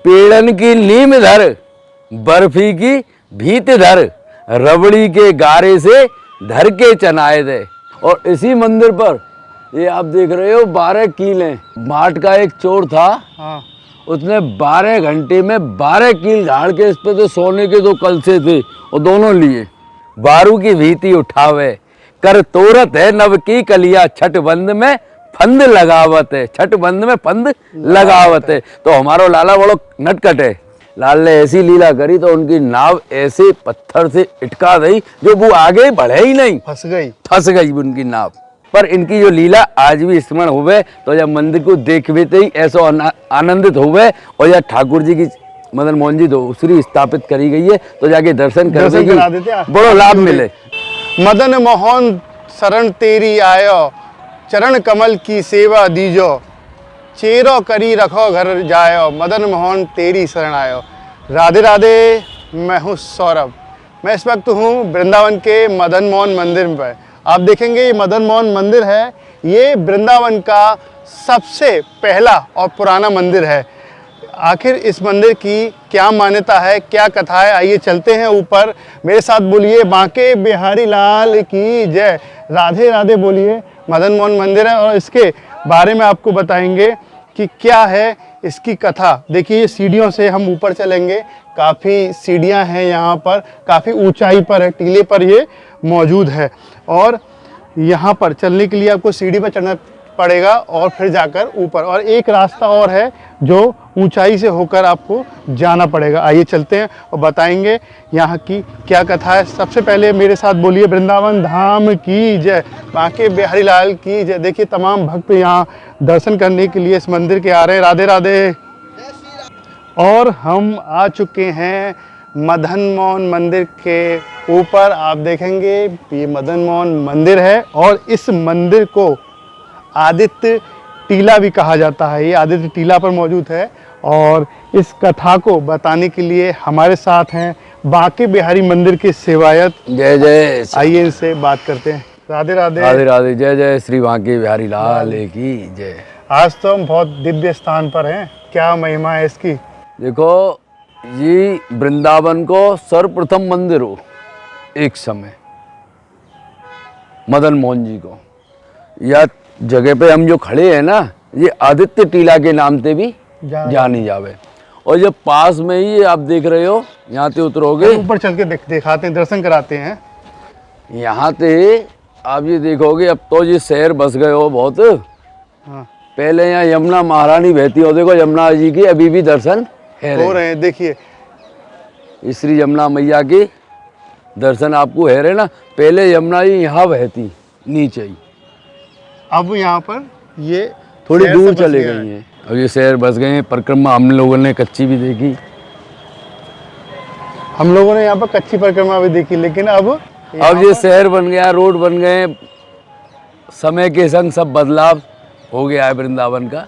पेड़न की नीम धर, बर्फी की भीत धर, रबड़ी के गारे से धर के चनाए दे। और इसी मंदिर पर ये आप देख रहे हो 12 कील हैं। माट का एक चोर था, हाँ, उसने 12 घंटे में 12 कील गाड़ के इस पे तो सोने के 2 कलसे थे और दोनों लिए। बारू की भीति उठावे कर तोरत है नव की कलिया, छठ बंद में फंद लगावत है, छठ बंद में फंद लगावत है। तो हमारो लाला बड़ो नटखट है, लाल ने ऐसी लीला करी तो उनकी नाव ऐसे पत्थर से इटका दी जो वो आगे बढ़े ही नहीं, फंस गई उनकी नाव। पर इनकी जो लीला आज भी स्मरण हुए तो जब मंदिर को देखते ही ऐसा आनंदित हुए। और यह ठाकुर जी की मदन मोहन जी दूसरी स्थापित करी गई है तो जाके दर्शन करा देते बड़ो लाभ मिले। मदन मोहन शरण तेरी आयो, चरण कमल की सेवा दीजो, चेरो करी रखो घर जायो, मदन मोहन तेरी शरण आयो। राधे राधे, मैं हूँ सौरभ। मैं इस वक्त हूँ वृंदावन के मदन मोहन मंदिर में। आप देखेंगे ये मदन मोहन मंदिर है, ये वृंदावन का सबसे पहला और पुराना मंदिर है। आखिर इस मंदिर की क्या मान्यता है, क्या कथा है, आइए चलते हैं ऊपर। मेरे साथ बोलिए बांके बिहारी लाल की जय, राधे राधे बोलिए। मदन मोहन मंदिर है और इसके बारे में आपको बताएंगे कि क्या है इसकी कथा। देखिए सीढ़ियों से हम ऊपर चलेंगे, काफ़ी सीढ़ियां हैं यहाँ पर, काफ़ी ऊंचाई पर है, टीले पर ये मौजूद है। और यहाँ पर चलने के लिए आपको सीढ़ी पर चढ़ना पड़ेगा और फिर जाकर ऊपर, और एक रास्ता और है जो ऊंचाई से होकर आपको जाना पड़ेगा। आइए चलते हैं और बताएंगे यहाँ की क्या कथा है। सबसे पहले मेरे साथ बोलिए वृंदावन धाम की जय, बांके बिहारी लाल की जय। देखिए तमाम भक्त यहाँ दर्शन करने के लिए इस मंदिर के आ रहे हैं। राधे राधे। और हम आ चुके हैं मदन मोहन मंदिर के ऊपर। आप देखेंगे ये मदन मोहन मंदिर है और इस मंदिर को आदित्य टीला भी कहा जाता है। ये आदित्य टीला पर मौजूद है और इस कथा को बताने के लिए हमारे साथ हैं बांके बिहारी मंदिर के सेवायत। जय जय। आइए इनसे बात करते हैं। राधे राधे। राधे राधे। जय जय श्री बांके बिहारी लाल की जय। आज तो हम बहुत दिव्य स्थान पर हैं, क्या महिमा है इसकी। देखो ये वृंदावन को सर्वप्रथम मंदिर हो एक समय मदन मोहन जी को। यह जगह पे हम जो खड़े हैं ना, ये आदित्य टीला के नाम से भी जानी जावे। और जब पास में ही आप देख रहे हो, यहाँ से उतरोगे, ऊपर चल के दिखाते हैं, दर्शन कराते हैं। यहाँ से आप ये देखोगे, अब तो ये शहर बस गए हो बहुत। हाँ। पहले यहाँ यमुना महारानी बहती हो, देखो यमुना जी की अभी भी दर्शन हो रहे हैं। देखिए श्री यमुना मैया के दर्शन आपको है रहे ना। पहले यमुना जी यहाँ बहती नीचे ही, अब यहाँ पर ये थोड़ी दूर चले गई हैं। अब ये शहर बस गए हैं। परिक्रमा हम लोगों ने कच्ची भी देखी, हम लोगों ने यहाँ पर कच्ची परिक्रमा भी देखी, लेकिन अब ये शहर बन गया, रोड बन गए, समय के संग सब बदलाव हो गया है वृंदावन का।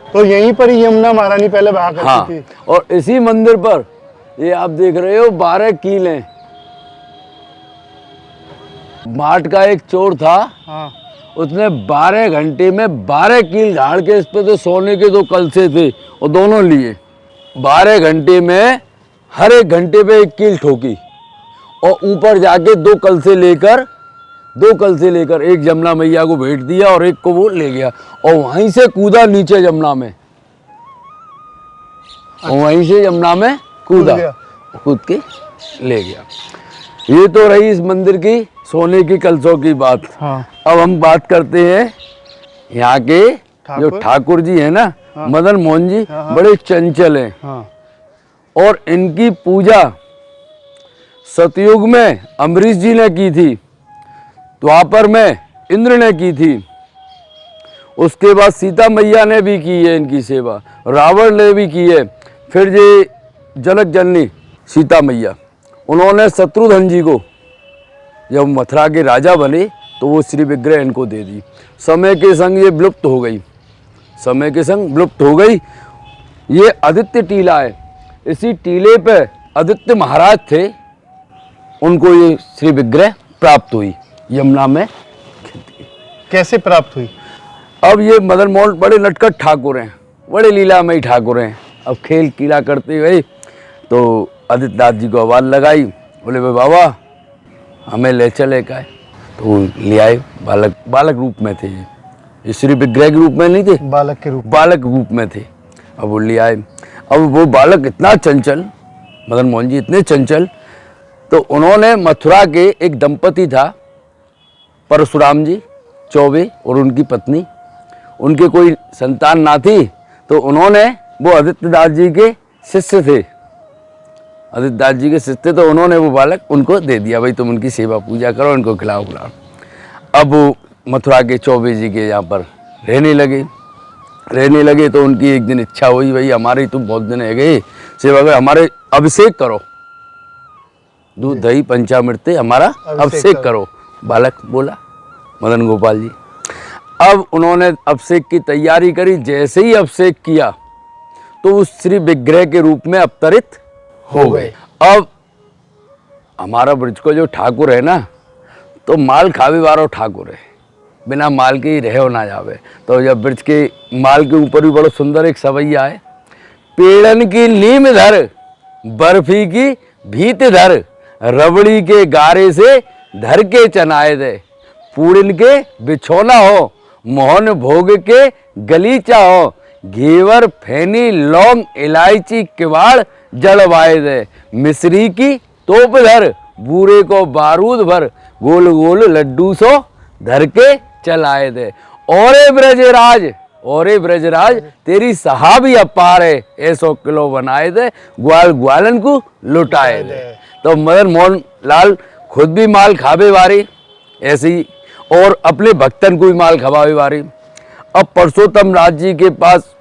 तो यहीं पर ही यमुना महारानी पहले बहा करती थी। और इसी मंदिर पर ये आप देख रहे हो 12 कील हैं। माट का एक चोर था, हाँ। उसने 12 घंटे में 12 कील गाड़ के इस पे तो सोने के 2 कलसे थे और दोनों लिए। 12 घंटे में हर एक घंटे पे 1 कील ठोकी और ऊपर जाके 2 कलसे लेकर एक यमुना मैया को भेंट दिया और एक को वो ले गया और वहीं से कूदा नीचे यमुना में। और वहीं से यमुना में कूद के ले गया। ये तो रही इस मंदिर की सोने की कलशों की बात। हाँ। अब हम बात करते हैं यहाँ के जो ठाकुर जी है ना, हाँ। मदन मोहन जी, हाँ। बड़े चंचल हैं। हाँ। और इनकी पूजा सतयुग में अम्बरीश जी ने की थी, द्वापर में इंद्र ने की थी, उसके बाद सीता मैया ने भी की है इनकी सेवा, रावण ने भी की है। फिर ये जनक जननी सीता मैया, उन्होंने शत्रुघ्न जी को जब मथुरा के राजा बने तो वो श्री विग्रह इनको दे दी। समय के संग ये विलुप्त हो गई। ये आदित्य टीला है, इसी टीले पे आदित्य महाराज थे, उनको ये श्री विग्रह प्राप्त हुई यमुना में। कैसे प्राप्त हुई? अब ये मदन मोहन बड़े नटखट ठाकुर हैं, बड़े लीलामयी ठाकुर हैं। अब खेल कीड़ा करते हुए तो आदित्यनाथ जी को आवाज़ लगाई, बोले भाई बाबा हमें ले चले का है। तो ले आए, बालक रूप में थे, ये श्री विग्रह के रूप में नहीं थे, बालक रूप में थे। अब वो ले आए। अब वो बालक इतना चंचल, मदन मोहन जी इतने चंचल, तो उन्होंने मथुरा के एक दंपति था परशुराम जी चौबे और उनकी पत्नी, उनके कोई संतान ना थी, तो उन्होंने, वो आदित्यनाथ जी के शिष्य थे, आदित्यनाथ जी के शिष्य थे, तो उन्होंने वो बालक उनको दे दिया, भाई तुम उनकी सेवा पूजा करो, उनको खिलाओ पिलाओ। अब वो मथुरा के चौबे जी के यहाँ पर रहने लगे तो उनकी एक दिन इच्छा हुई, भाई हमारी तुम बहुत दिन है गए सेवा करो, हमारे अभिषेक करो, दूध दही पंचामृत हमारा अभिषेक करो। बालक बोला, मदन गोपाल जी। अब उन्होंने अभिषेक की तैयारी करी, जैसे ही अभिषेक किया तो उस श्री विग्रह के रूप में अवतरित हो गए। अब हमारा ब्रज को जो ठाकुर है ना, तो माल खावे वारो ठाकुर है, बिना माल के ही रहो ना जावे। तो जब ब्रज के माल के ऊपर भी बड़ा सुंदर एक सवैया है, पेड़न की नीम धर बर्फी की भीत धर, रबड़ी के गारे से धर के चनाए दे, पूड़िन के बिछोना हो, मोहन भोग के गलीचा हो, घेवर फैनी लौंग इलायची किवाड़ जड़वाए दे, मिश्री की तोप धर बूरे को बारूद भर, गोल गोल लड्डू सो धर के चलाए दे। ओरे ब्रजराज तेरी सहाबी अपार है, 100 किलो बनाए दे, ग्वाल ग्वालन को लुटाए दे। तो मदन मोहन लाल खुद भी माल खावे वारी ऐसी, और अपने भक्तन को भी माल खवावे वारी। अब परसोत्तम राज जी के पास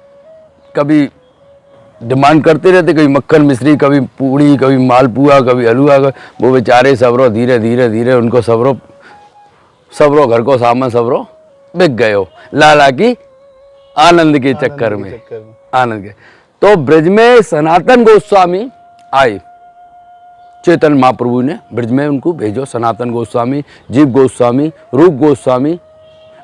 कभी डिमांड करते रहते, कभी मक्खन मिश्री, कभी पूड़ी, कभी मालपुआ, कभी हलवा। वो बेचारे सबरो धीरे धीरे धीरे उनको सबरो घर को सामान सबरो बिक गए हो लाला की आनंद के चक्कर में आनंद के। तो ब्रज में सनातन गोस्वामी आए, चैतन्य महाप्रभु ने ब्रज में उनको भेजो, सनातन गोस्वामी, जीव गोस्वामी, रूप गोस्वामी,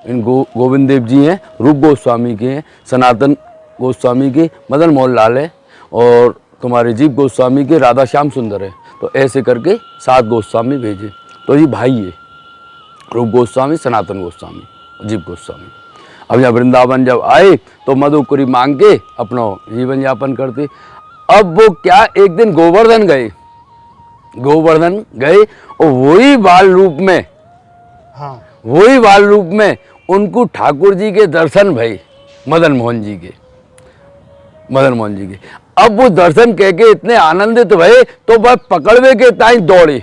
इन गोविंद देव जी हैं, रूप गोस्वामी के हैं, सनातन गोस्वामी के मदन मोहन लाल है, और तुम्हारे जीव गोस्वामी के राधा श्याम सुंदर है। तो ऐसे करके 7 गोस्वामी भेजे। तो ये भाई है, रूप गोस्वामी, सनातन गोस्वामी, जीव गोस्वामी। अब यहाँ वृंदावन जब आए तो मधुकुरी मांग के अपना जीवन यापन करते। अब वो क्या, एक दिन गोवर्धन गए और वही बाल रूप में उनको ठाकुर जी के दर्शन भई, मदन मोहन जी के। अब वो दर्शन कह के इतने आनंदित भये तो वह पकड़वे के ताई दौड़े,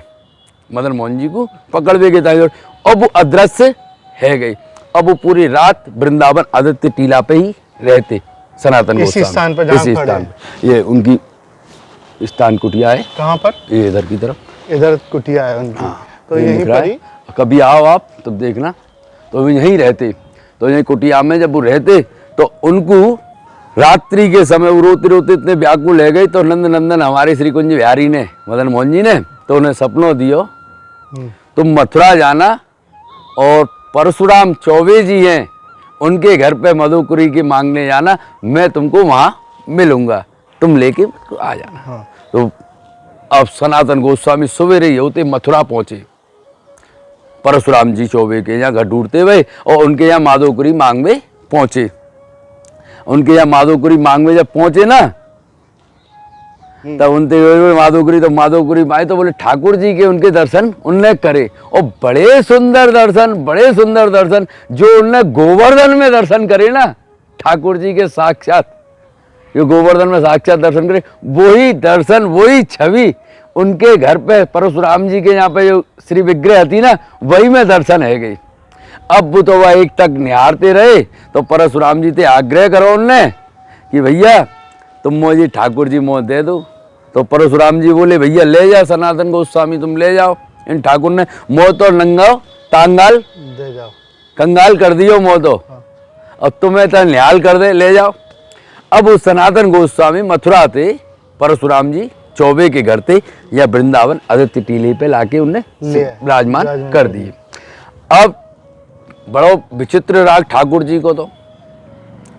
मदन मोहन जी को पकड़वे के ताई दौड़े। अब वो अदृश्य है गई। अब वो पूरी रात वृंदावन आदित्य टीला पे ही रहते, सनातन इसी स्थान पर, इसी स्थान पर। ये उनकी स्थान कुटिया है। कहाँ पर? ये इधर की तरफ, इधर कुटिया है उनकी। हाँ, तो यहीं पर ही कभी आओ आप तब देखना। तो वो यहीं रहते। तो यहीं कुटिया में जब वो रहते तो उनको रात्रि के समय वो रोते रोते इतने व्याकुल है गए, तो नंदन हमारे श्री कुंज बिहारी ने, मदन मोहन जी ने, तो उन्हें सपनों दियो, तुम मथुरा जाना और परशुराम चौबे जी हैं उनके घर पे मधुकुरी की मांगने जाना, मैं तुमको वहाँ मिलूंगा, तुम लेके आ जाना। हाँ। तो अब सनातन गोस्वामी सवेरे ही होते मथुरा पहुँचे, परशुराम जी चौबे के यहाँ घर ढूंढते हुए, और उनके यहाँ माधोकुरी मांग में पहुँचे। उनके यहाँ माधोकुरी मांग में जब पहुँचे ना, तब उनते माधोकुरी माए तो बोले ठाकुर जी के उनके दर्शन उनने करे, और बड़े सुंदर दर्शन जो उनने गोवर्धन में दर्शन करे ना, ठाकुर जी के साक्षात, जो गोवर्धन में साक्षात दर्शन करे, वही दर्शन, वही छवि उनके घर पे परशुराम जी के यहाँ पे जो श्री विग्रह थी ना, वही में दर्शन है गई। अब वो तो वह एक तक निहारते रहे। तो परशुराम जी से आग्रह करो उनने कि भैया तुम मुझे ठाकुर जी मोह दे दो। तो परशुराम जी बोले भैया ले जाओ, सनातन गोस्वामी तुम ले जाओ। इन ठाकुर ने मोह तो नंगाओ टांगाल दे जाओ, कंगाल कर दियो मोह तो, अब तुम्हें तो निहाल कर दे, ले जाओ। अब उस सनातन गोस्वामी मथुरा थे, परशुराम जी चौबे के घर थे, या वृंदावन आदित्य टीले पे लाके उन्हें विराजमान कर दिए। अब बड़ो विचित्र राग ठाकुर जी को, तो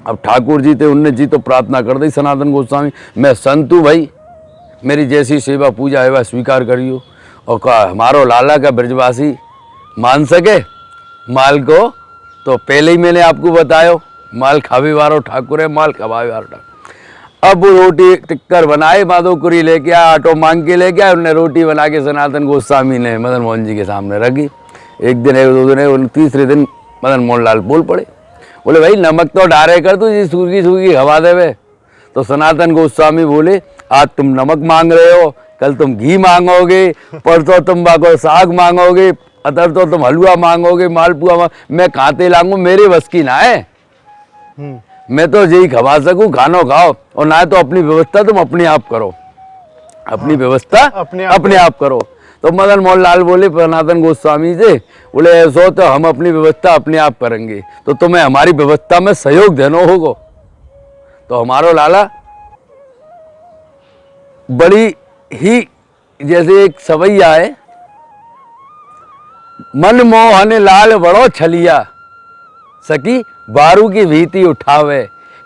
अब ठाकुर जी थे, उनने जी तो प्रार्थना कर दी सनातन गोस्वामी, मैं संत हूँ भाई, मेरी जैसी सेवा पूजा है वह स्वीकार करियो। और कहा हमारो लाला का ब्रजवासी मान सके माल को, तो पहले ही मैंने आपको बतायो माल खावे वारो ठाकुर है, माल खवावे वारो ठाकुर। अब वो रोटी टिक्कर बनाए, माधोपुरी लेके आया, आटो मांग के लेके आया, उनने रोटी बना के सनातन गोस्वामी ने मदन मोहन जी के सामने रखी। एक दिन, एक दो दिन, तीसरे दिन मदन मोहन लाल बोल पड़े, बोले भाई नमक तो डारे कर तू जी, सूखी सूखी हवा देवे। तो सनातन गोस्वामी बोले आज तुम नमक मांग रहे हो, कल तुम घी मांगोगे, परसों तुम बाको साग मांगोगे, अतर तो तुम हलवा मांगोगे, मालपुआ मैं कांते लाऊंगा, मेरे बस की ना है। मैं तो यही खवा सकूं, खानो खाओ, और ना तो अपनी व्यवस्था तुम अपने आप करो, अपनी व्यवस्था अपने आप करो। तो मदन मोहन लाल बोले सनातन गोस्वामी से, बोले ऐसा तो हम अपनी व्यवस्था अपने आप करेंगे, तो तुम्हें हमारी व्यवस्था में सहयोग देना होगा। तो हमारो लाला बड़ी ही जैसे एक सवैया है, मन मोहन लाल बड़ो छलिया, सकी बारू की भीति उठावे,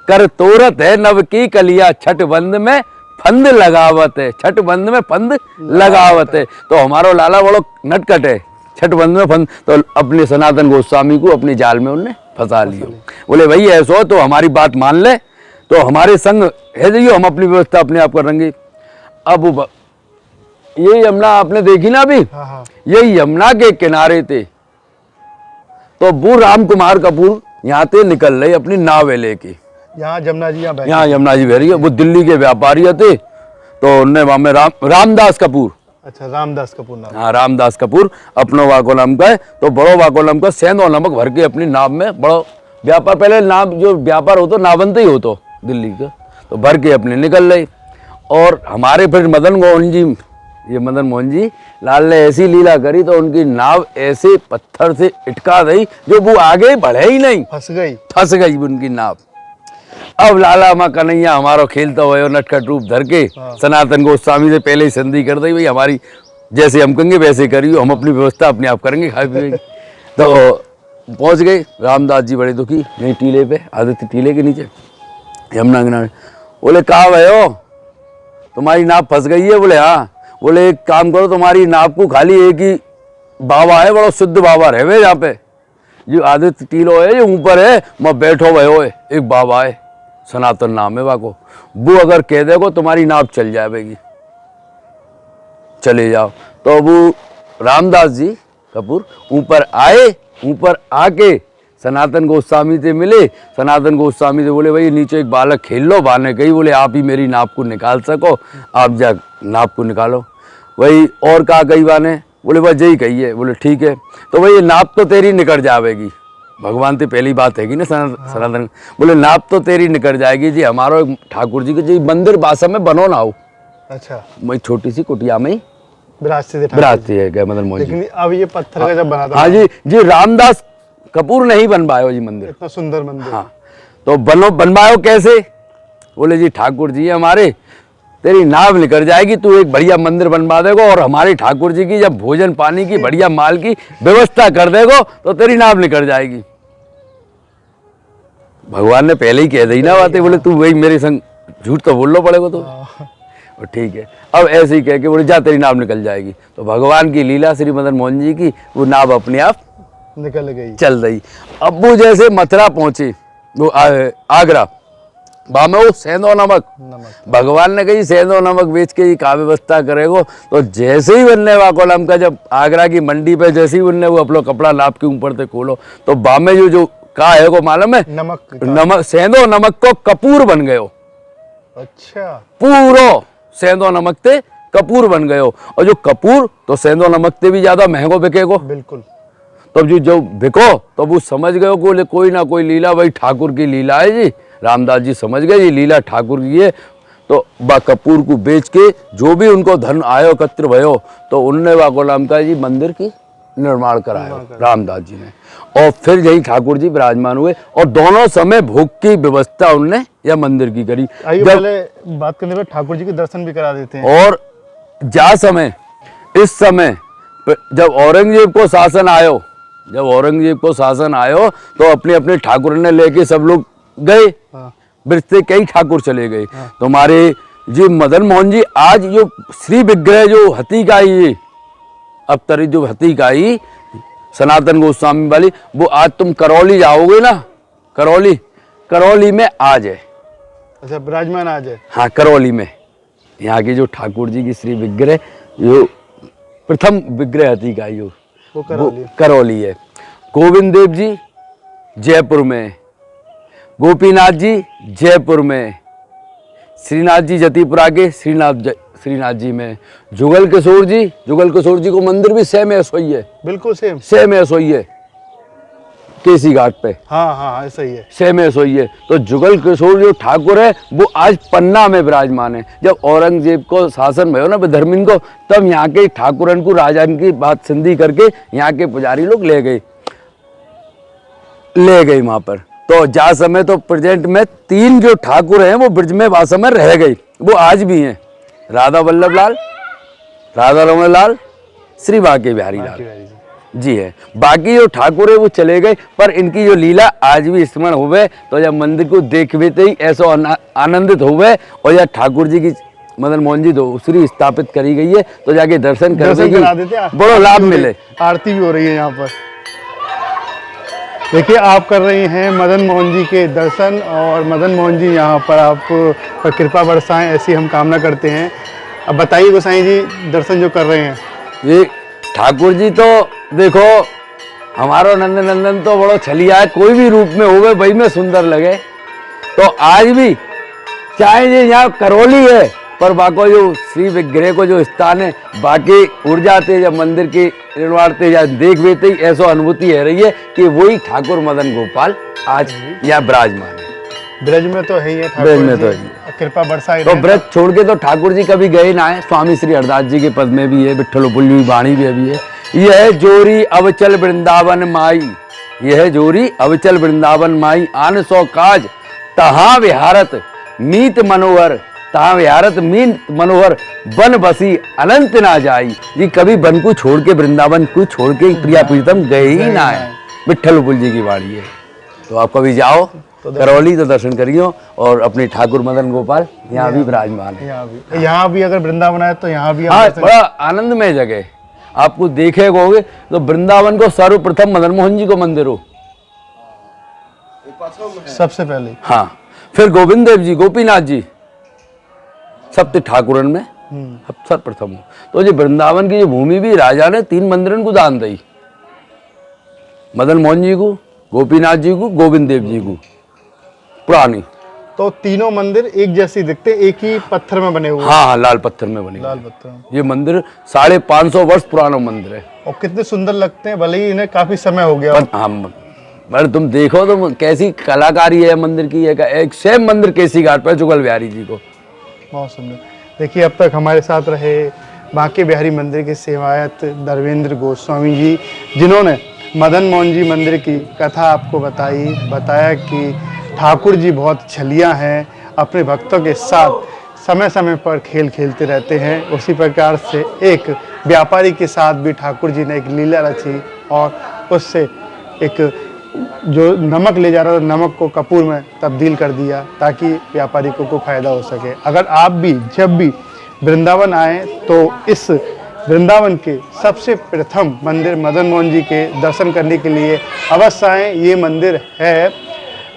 कर तोरत है नव की कलिया, छठ बंद में फंद लगावत है, छठ बंद में फंद लगावत है। तो हमारो लाला बड़ो नटखट है, छठ बंद में फंद, तो अपने सनातन गोस्वामी को अपने जाल में उनने फंसा लियो। बोले भाई ऐसा तो हमारी बात मान ले, तो हमारे संग है जाइयो, हम अपनी व्यवस्था अपने आप करेंगे। अब ये यमुना आपने देखी ना अभी, ये यमुना के किनारे थे, तो वो राम कुमार कपूर यहाँ से निकल रहे अपनी नावे लेके, यहाँ यमुना जी यहाँ यमुना जी बह रही है, वो दिल्ली के व्यापारी थे, तो उनने वहां में रामदास कपूर, अच्छा रामदास कपूर नाम, हाँ रामदास कपूर अपनो वाकोलम का है, तो बड़ो वाकोलम का सेंधो नमक भर के अपनी नाव में, बड़ो व्यापार पहले नाव जो व्यापार हो तो नावंत ही हो तो दिल्ली का, तो भर के अपने निकल रहे। और हमारे फिर मदन मोहन जी, ये मदन मोहन जी लाल ने ऐसी लीला करी, तो उनकी नाव ऐसे पत्थर से इटका दी जो वो आगे बढ़े ही नहीं, फंस गई उनकी नाव। अब लाला माँ कन्हैया हमारो खेलता हुए नटखट रूप धर के सनातन गोस्वामी से पहले ही संधि कर दी, भाई हमारी जैसे हम कहेंगे वैसे करियो, हम अपनी व्यवस्था अपने आप करेंगे, खाए पिएंगे। तो पहुंच गए, रामदास जी बड़े दुखी, नहीं टीले पे, आदित्य टीले के नीचे यमुना किनारे। बोले कहाँ गए हो, तुम्हारी नाव फंस गई है? बोले हाँ। बोले एक काम करो, तुम्हारी नाव को खाली एक ही बाबा है, बड़ा शुद्ध बाबा रहे हुए यहाँ पे, जो आदित्य टीलो है जो ऊपर है, मैं बैठो भयो है, एक बाबा है, सनातन नाम है वाको, वो अगर कह देगो तुम्हारी नाव चल जाएगी, चले जाओ। तो वो रामदास जी कपूर ऊपर आए, ऊपर आके सनातन गोस्वामी से मिले, सनातन गोस्वामी से बोले भाई नीचे एक बालक खेल लो, बाने कही, बोले आप ही मेरी नाव को निकाल सको, आप जा नाव को निकालो। वही और कहा कही बाने, बोले बस यही कही है। बोले ठीक है, तो भाई नाव तो तेरी निकल जाएगी, भगवान से पहली बात है कि ना सनातन। बोले नाव तो तेरी निकल जाएगी जी, हमारो ठाकुर जी के जी मंदिर बासा में बनो ना हो, अच्छा वही छोटी सी कुटिया में विराजते है मदन मोहन जी। लेकिन अब ये पत्थर का जब बना था, हाँ जी रामदास कपूर नहीं बनवायो जी मंदिर, इतना सुंदर मंदिर। हाँ, तो बनवायो कैसे? बोले जी ठाकुर जी हमारे, तेरी नाव निकल जाएगी, तू एक बढ़िया मंदिर बनवा देगो, और हमारे ठाकुर जी की जब भोजन पानी की बढ़िया माल की व्यवस्था कर देगो तो तेरी नाव निकल जाएगी। भगवान ने पहले ही कह दी ना बातें, बोले तू वही मेरे संग झूठ तो बोल लो पड़ेगा तो ठीक है। अब ऐसे ही कह के बोले जा तेरी नाव निकल जाएगी। तो भगवान की लीला श्री मदन मोहन जी की, वो नाव अपने आप निकल गई, चल रही। अब वो जैसे मथुरा पहुंचे, वो आगरा, वहां में वो सेंधो नमक भगवान ने कही सेंधो नमक बेच के ही का व्यवस्था करेगो। तो जैसे ही बनने वाकोलम का जब आगरा की मंडी पे जैसे ही उनने वो अपना कपड़ा नाप के ऊपर से खोलो, तो बामे जो का है को मालूम है, नमक सेंधो नमक को कपूर बन गयो। अच्छा, पूरो सेंधो नमक ते कपूर बन गयो। और जो कपूर तो सेंधो नमक ते भी ज्यादा महंगो बिकेगो, बिल्कुल। तब जो बिको तो वो समझ गए को कोई ना कोई लीला भाई ठाकुर की लीला है जी। रामदास जी समझ गए ये लीला ठाकुर की है। तो बा कपूर को बेच के जो भी उनको धन आयो एकत्र भयो, तो उनने वाकोलम का जी मंदिर की निर्माण कराया रामदास जी ने। और फिर यही ठाकुर जी विराजमान हुए, और दोनों समय भोग की व्यवस्था उनने या मंदिर की करी। पहले बात करने पर ठाकुर जी के दर्शन भी करा देते हैं। और जा समय इस समय जब औरंगजेब को शासन आयो, तो अपने अपने ठाकुर ने लेके सब लोग गए, हाँ। ब्रज से कई ठाकुर चले गए। तो हमारे जी मदन मोहन जी आज जो श्री विग्रह जो हती का ये अवतरित जो हती का ही सनातन गोस्वामी वाली, वो आज तुम करौली जाओगे ना, करौली में आज है। अच्छा, विराजमान आज है। हाँ, करौली में यहाँ की जो ठाकुर जी की श्री विग्रह जो प्रथम विग्रह हती का यो वो करौली। करौली है। गोविंद देव जी जयपुर में, गोपीनाथ जी जयपुर में, श्रीनाथ जी जतीपुरा के श्रीनाथ जी में, जुगल किशोर जी को मंदिर भी सेम ऐसा ही है, बिल्कुल सेम ऐसा ही है केसी घाट पे। हाँ हाँ, ऐसा ही है। सेम ऐसा ही है। तो जुगल किशोर जो ठाकुर है वो आज पन्ना में विराजमान है। जब औरंगजेब को शासन भयो ना विधर्मिन को, तब यहाँ के ठाकुरन को राजान की बात संधि करके यहाँ के पुजारी लोग ले गए वहां पर। तो जा समय तो प्रेजेंट में 3 जो ठाकुर हैं वो ब्रज में वास में रह गए, वो आज भी हैं, राधा वल्लभ लाल, राधा रमण लाल, श्री बांके बिहारी लाल जी है। बाकी जो ठाकुर है वो चले गए, पर इनकी जो लीला आज भी स्मरण हुए। तो जब मंदिर को देखते ही ऐसा आनंदित हुए, और यह ठाकुर जी की मदन मोहन जी दूसरी स्थापित करी गई है, तो जाके दर्शन करा देते हैं, बड़ा लाभ मिले। आरती भी हो रही है यहाँ पर। देखिए, आप कर रहे हैं मदन मोहन जी के दर्शन, और मदन मोहन जी यहाँ पर आप पर कृपा बरसाएं, ऐसी हम कामना करते हैं। अब बताइए गोसाई जी, दर्शन जो कर रहे हैं, ये ठाकुर जी तो देखो हमारो नंदन तो बड़ो छलिया है, कोई भी रूप में होवे वही में सुंदर लगे। तो आज भी चाहे ये यहाँ करौली है, पर बाको जो श्री विग्रह को जो स्थान है, बाकी उड़ जाते जब मंदिर की निर्माणते या देख बेते ही ऐसा अनुभूति है रही है कि वही ठाकुर मदन गोपाल आज यहाँ विराजमान है। ब्रज में तो है ही है, ब्रज में तो है, कृपा बरसाए। तो ब्रज छोड़ के तो ठाकुर जी कभी गए ना है। स्वामी श्री हरदास जी के पद में भी है, विठ्ठल पुल्ली वाणी भी अभी है। यह जोरी अवचल वृंदावन माई, यह जोरी अवचल वृंदावन माई, आन सौ काज तहाँ विहारत मीत मनोहर, तहाँ विहारत मीत मनोहर, वन बसी अनंत ना जाई। ये कभी वन को छोड़ के, वृंदावन को छोड़ के प्रिया प्रीतम गए ही ना है। विठ्ठल पुल जी की वाणी है। तो आप कभी जाओ करौली तो दर्शन करियो, और अपने ठाकुर मदन गोपाल यहाँ भी विराजमान है। यहाँ भी अगर वृंदावन है तो यहाँ भी हाँ, बड़ा आनंदमय जगह आपको देखे कहोगे तो वृंदावन को सर्वप्रथम मदन मोहन जी को मंदिर हो सबसे पहले। हाँ, फिर गोविंद देव जी, गोपीनाथ जी, सप्त ठाकुरन में सर्वप्रथम हो। तो ये वृंदावन की जो भूमि भी राजा ने 3 मंदिरन को दान दी, मदन मोहन जी को, गोपीनाथ जी को, गोविंद देव जी को, पुरानी। तो तीनों मंदिर एक जैसे दिखते, एक ही पत्थर में बने हुए। हाँ, लाल पत्थर में बने, लाल पत्थर। ये मंदिर 550 वर्ष पुराना मंदिर है, और कितने सुंदर लगते हैं, भले ही इन्हें काफी समय हो गया। पर तुम देखो तो कैसी कलाकारी है मंदिर की। एक सेम मंदिर केसी घाट पर जुगल बिहारी जी को, बहुत सुंदर। देखिए, अब तक हमारे साथ रहे बांके बिहारी मंदिर के सेवायत धर्मेंद्र गोस्वामी जी, जिन्होंने मदन मोहन जी मंदिर की कथा आपको बताया कि ठाकुर जी बहुत छलिया हैं, अपने भक्तों के साथ समय समय पर खेल खेलते रहते हैं। उसी प्रकार से एक व्यापारी के साथ भी ठाकुर जी ने एक लीला रची, और उससे एक जो नमक ले जा रहा था, नमक को कपूर में तब्दील कर दिया, ताकि व्यापारी को फ़ायदा हो सके। अगर आप भी जब भी वृंदावन आएँ तो इस वृंदावन के सबसे प्रथम मंदिर मदन मोहन जी के दर्शन करने के लिए अवश्य आएँ। ये मंदिर है,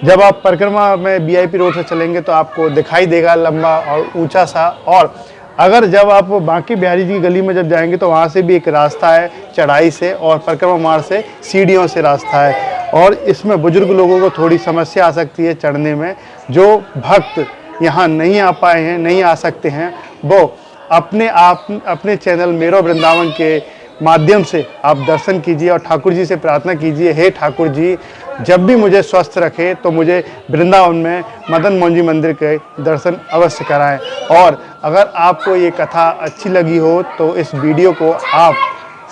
जब आप परिक्रमा में VIP रोड से चलेंगे तो आपको दिखाई देगा, लंबा और ऊंचा सा। और अगर जब आप बांके बिहारी जी की गली में जब जाएंगे तो वहाँ से भी एक रास्ता है चढ़ाई से, और परिक्रमा मार्ग से सीढ़ियों से रास्ता है। और इसमें बुजुर्ग लोगों को थोड़ी समस्या आ सकती है चढ़ने में। जो भक्त यहाँ नहीं आ पाए हैं, नहीं आ सकते हैं, वो अपने चैनल मेरो वृंदावन के माध्यम से आप दर्शन कीजिए और ठाकुर जी से प्रार्थना कीजिए, हे ठाकुर जी, जब भी मुझे स्वस्थ रखें तो मुझे वृंदावन में मदन मोहन जी मंदिर के दर्शन अवश्य कराएं। और अगर आपको ये कथा अच्छी लगी हो तो इस वीडियो को आप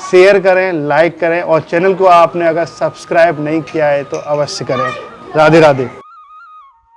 शेयर करें, लाइक करें, और चैनल को आपने अगर सब्सक्राइब नहीं किया है तो अवश्य करें। राधे राधे।